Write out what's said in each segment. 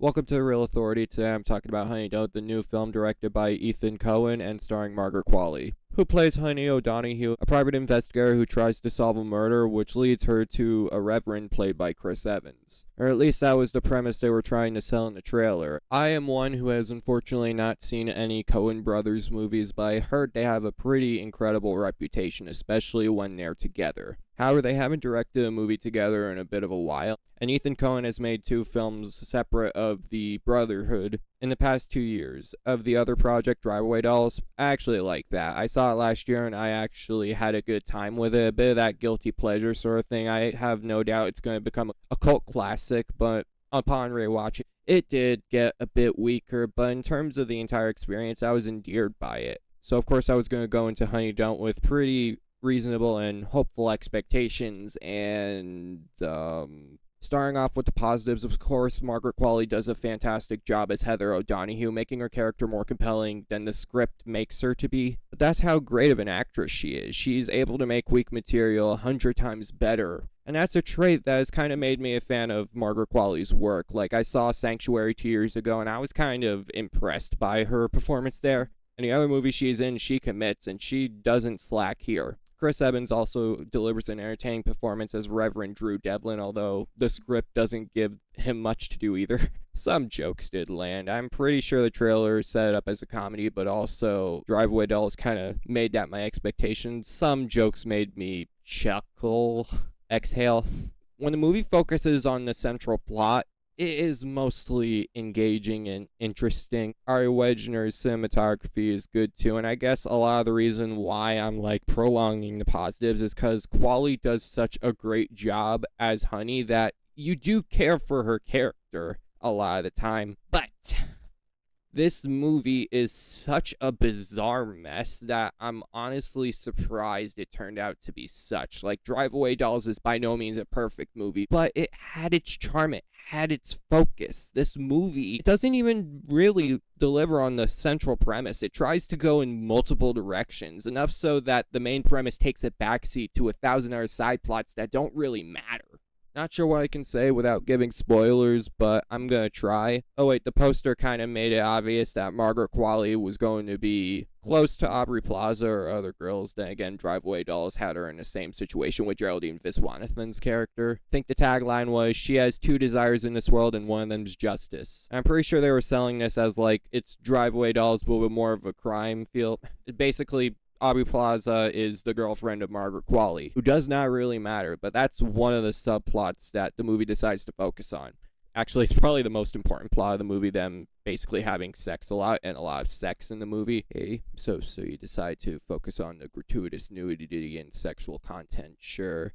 Welcome to The Real Authority. Today I'm talking about Honey Don't, the new film directed by Ethan Coen and starring Margaret Qualley, who plays Honey O'Donoghue, a private investigator who tries to solve a murder, which leads her to a reverend played by Chris Evans. Or at least that was the premise they were trying to sell in the trailer. I am one who has unfortunately not seen any Coen Brothers movies, but I heard they have a pretty incredible reputation, especially when they're together. However, they haven't directed a movie together in a bit of a while, and Ethan Coen has made two films separate of the Brotherhood in the past 2 years. Of the other project, Drive-Away Dolls, I actually like that. I saw it last year and I actually had a good time with it. A bit of that guilty pleasure sort of thing. I have no doubt it's going to become a cult classic, but upon rewatching, it did get a bit weaker, but in terms of the entire experience, I was endeared by it. So of course I was going to go into Honey Don't with pretty reasonable and hopeful expectations, and starting off with the positives, of course, Margaret Qualley does a fantastic job as Heather O'Donoghue, making her character more compelling than the script makes her to be. But that's how great of an actress she is. She's able to make weak material 100 times better. And that's a trait that has kind of made me a fan of Margaret Qualley's work. Like, I saw Sanctuary 2 years ago, and I was kind of impressed by her performance there. And the other movie she's in, she commits, and she doesn't slack here. Chris Evans also delivers an entertaining performance as Reverend Drew Devlin, although the script doesn't give him much to do either. Some jokes did land. I'm pretty sure the trailer set it up as a comedy, but also Drive-Away Dolls kind of made that my expectations. Some jokes made me chuckle, exhale. When the movie focuses on the central plot, it is mostly engaging and interesting. Ari Wegner's cinematography is good too, and I guess a lot of the reason why I'm like prolonging the positives is because Qualley does such a great job as Honey that you do care for her character a lot of the time. But this movie is such a bizarre mess that I'm honestly surprised it turned out to be such. Like, Drive-Away Dolls is by no means a perfect movie, but it had its charm, it had its focus. This movie doesn't even really deliver on the central premise. It tries to go in multiple directions, enough so that the main premise takes a backseat to 1,000 other side plots that don't really matter. Not sure what I can say without giving spoilers, but I'm gonna try. Oh wait, the poster kind of made it obvious that Margaret Qualley was going to be close to Aubrey Plaza or other girls. Then again, Drive-Away Dolls had her in the same situation with Geraldine Viswanathan's character. I think the tagline was, "She has two desires in this world and one of them's justice." I'm pretty sure they were selling this as like, it's Drive-Away Dolls but with more of a crime feel. Basically, Aubrey Plaza is the girlfriend of Margaret Qualley, who does not really matter, but that's one of the subplots that the movie decides to focus on. Actually, it's probably the most important plot of the movie, them basically having sex a lot, and a lot of sex in the movie. Hey, so you decide to focus on the gratuitous nudity and sexual content, sure.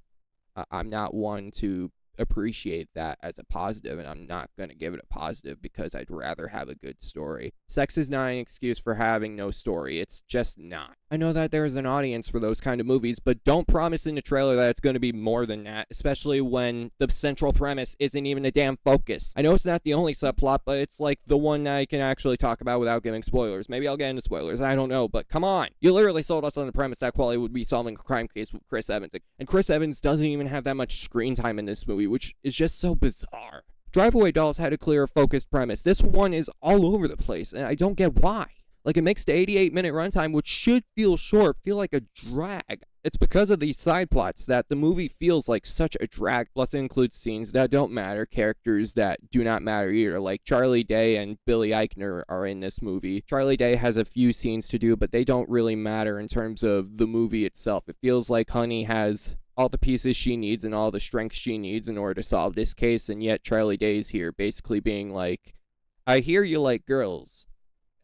I'm not one to appreciate that as a positive, and I'm not going to give it a positive because I'd rather have a good story. Sex is not an excuse for having no story. It's just not. I know that there's an audience for those kind of movies, but don't promise in the trailer that it's going to be more than that, especially when the central premise isn't even a damn focus. I know it's not the only subplot, but it's like the one that I can actually talk about without giving spoilers. Maybe I'll get into spoilers, I don't know, but come on. You literally sold us on the premise that Qualley would be solving a crime case with Chris Evans, and Chris Evans doesn't even have that much screen time in this movie, which is just so bizarre. Drive-Away Dolls had a clear, focused premise. This one is all over the place, and I don't get why. Like, it makes the 88-minute runtime, which should feel short, feel like a drag. It's because of these side plots that the movie feels like such a drag. Plus, it includes scenes that don't matter, characters that do not matter either. Like, Charlie Day and Billy Eichner are in this movie. Charlie Day has a few scenes to do, but they don't really matter in terms of the movie itself. It feels like Honey has all the pieces she needs and all the strength she needs in order to solve this case, and yet Charlie Day's here basically being like, I hear you like girls.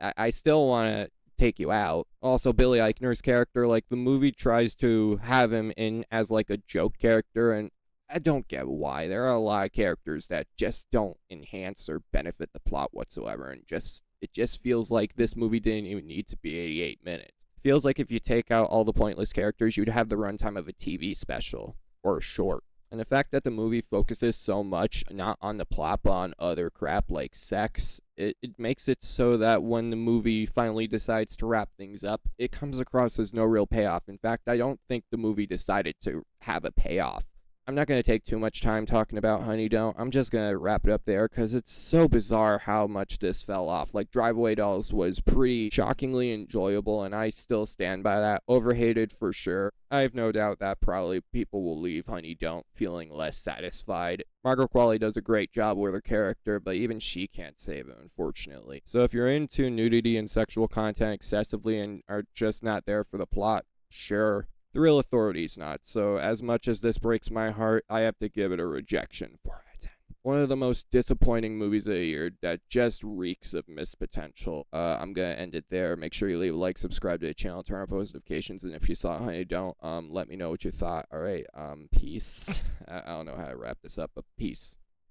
I still want to take you out. Also, Billy Eichner's character, like, the movie tries to have him in as like a joke character, and I don't get why. There are a lot of characters that just don't enhance or benefit the plot whatsoever, and it just feels like this movie didn't even need to be 88 minutes. It feels like if you take out all the pointless characters, you'd have the runtime of a TV special or a short. And the fact that the movie focuses so much not on the plot but on other crap like sex, it makes it so that when the movie finally decides to wrap things up, it comes across as no real payoff. In fact, I don't think the movie decided to have a payoff. I'm not going to take too much time talking about Honey Don't. I'm just going to wrap it up there because it's so bizarre how much this fell off. Like, Drive Away Dolls was pretty shockingly enjoyable, and I still stand by that. Overhated for sure. I have no doubt that probably people will leave Honey Don't feeling less satisfied. Margaret Qualley does a great job with her character, but even she can't save it, unfortunately. So if you're into nudity and sexual content excessively and are just not there for the plot, sure. The Real Authority's not, so as much as this breaks my heart, I have to give it a rejection for it. One of the most disappointing movies of the year that just reeks of missed potential. I'm gonna end it there. Make sure you leave a like, subscribe to the channel, turn on post notifications, and if you saw Honey Don't, let me know what you thought. Alright, peace. I don't know how to wrap this up, but peace.